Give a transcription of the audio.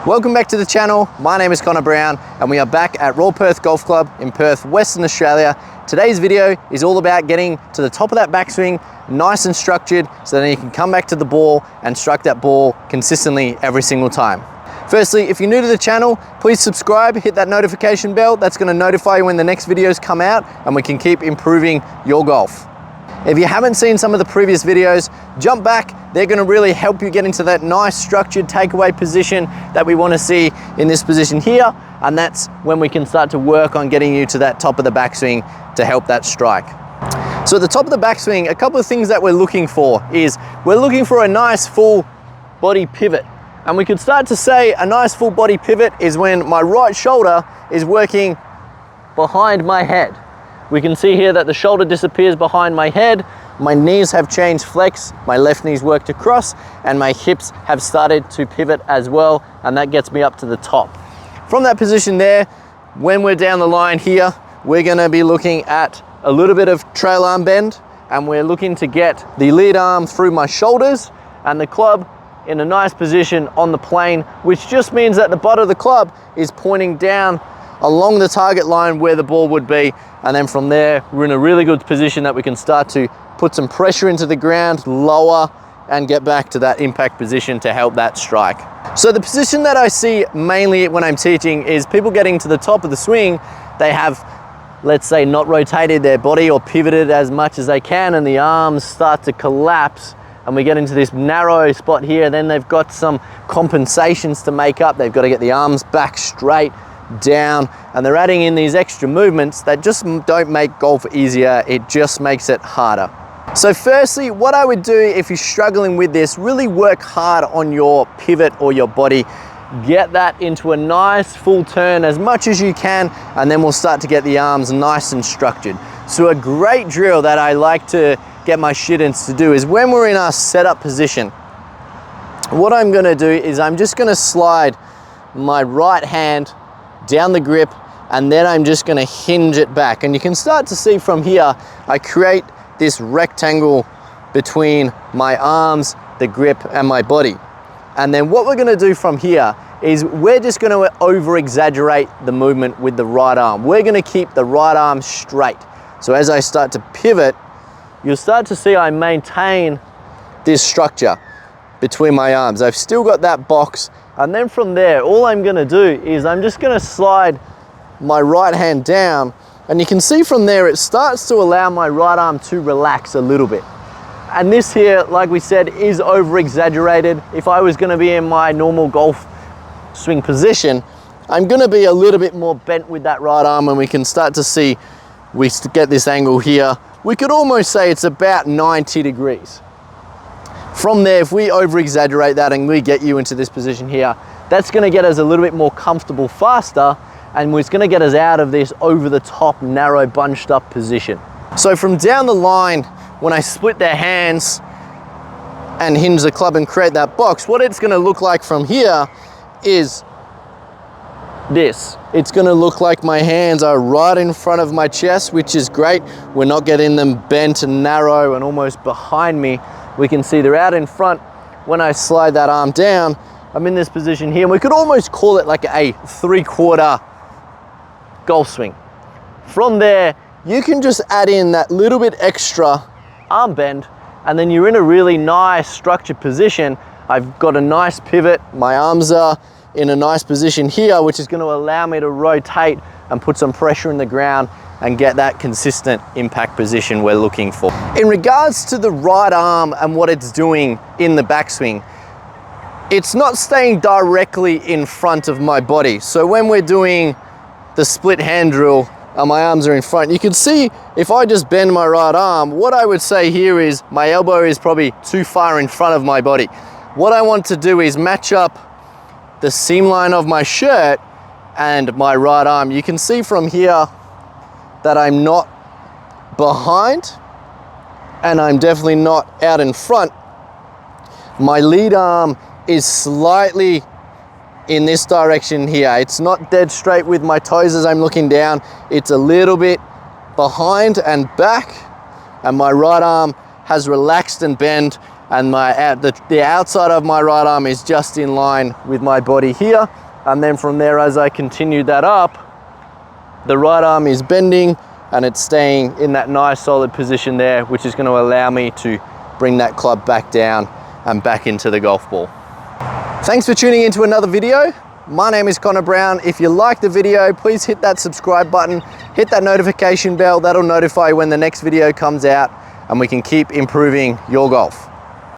Welcome back to the channel. My name is Conor Brown and we are back at Royal Perth Golf Club in Perth, Western Australia. Today's video is all about getting to the top of that backswing nice and structured so then you can come back to the ball and strike that ball consistently every single time. Firstly, if you're new to the channel, please subscribe, hit that notification bell. That's going to notify you when the next videos come out and we can keep improving your golf. If you haven't seen some of the previous videos, jump back. They're going to really help you get into that nice structured takeaway position that we want to see in this position here. And that's when we can start to work on getting you to that top of the backswing to help that strike. So at the top of the backswing, a couple of things that we're looking for is we're looking for a nice full body pivot. And we could start to say a nice full body pivot is when my right shoulder is working behind my head. We can see here that the shoulder disappears behind my head, my knees have changed flex, my left knee's worked across, and my hips have started to pivot as well, and that gets me up to the top. From that position there, when we're down the line here, we're gonna be looking at a little bit of trail arm bend, and we're looking to get the lead arm through my shoulders and the club in a nice position on the plane, which just means that the butt of the club is pointing down along the target line where the ball would be, and then from there we're in a really good position that we can start to put some pressure into the ground, lower, and get back to that impact position to help that strike. So the position that I see mainly when I'm teaching is people getting to the top of the swing, they have, let's say, not rotated their body or pivoted as much as they can, and the arms start to collapse and we get into this narrow spot here. Then they've got some compensations to make up. They've got to get the arms back straight, down, and they're adding in these extra movements that just don't make golf easier, it just makes it harder. So firstly, what I would do if you're struggling with this, really work hard on your pivot or your body. Get that into a nice full turn as much as you can, and then we'll start to get the arms nice and structured. So a great drill that I like to get my shit-ins to do is when we're in our setup position, what I'm gonna do is I'm just gonna slide my right hand down the grip, and then I'm just gonna hinge it back. And you can start to see from here, I create this rectangle between my arms, the grip, and my body. And then what we're gonna do from here is we're just gonna over-exaggerate the movement with the right arm. We're gonna keep the right arm straight. So as I start to pivot, you'll start to see I maintain this structure between my arms. I've still got that box, and then from there, all I'm gonna do is I'm just gonna slide my right hand down, and you can see from there it starts to allow my right arm to relax a little bit. And this here, like we said, is over-exaggerated. If I was gonna be in my normal golf swing position, I'm gonna be a little bit more bent with that right arm, and we can start to see, we get this angle here. We could almost say it's about 90 degrees. From there, if we over-exaggerate that and we get you into this position here, that's gonna get us a little bit more comfortable faster, and it's gonna get us out of this over-the-top, narrow, bunched up position. So from down the line, when I split their hands and hinge the club and create that box, what it's gonna look like from here is this. It's gonna look like my hands are right in front of my chest, which is great. We're not getting them bent and narrow and almost behind me. We can see they're out in front. When I slide that arm down, I'm in this position here, and we could almost call it like a 3/4 golf swing. From there, you can just add in that little bit extra arm bend, and then you're in a really nice structured position. I've got a nice pivot. My arms are in a nice position here, which is going to allow me to rotate and put some pressure in the ground and get that consistent impact position we're looking for. In regards to the right arm and what it's doing in the backswing, it's not staying directly in front of my body. So when we're doing the split hand drill, my arms are in front. You can see if I just bend my right arm, what I would say here is my elbow is probably too far in front of my body. What I want to do is match up the seam line of my shirt and my right arm. You can see from here that I'm not behind, and I'm definitely not out in front. My lead arm is slightly in this direction here. It's not dead straight with my toes as I'm looking down. It's a little bit behind and back, and my right arm has relaxed and bent, and the outside of my right arm is just in line with my body here. And then from there, as I continue that up, the right arm is bending and it's staying in that nice solid position there, which is going to allow me to bring that club back down and back into the golf ball. Thanks for tuning into another video. My name is Conor Brown. If you like the video, please hit that subscribe button, hit that notification bell. That'll notify you when the next video comes out, and we can keep improving your golf.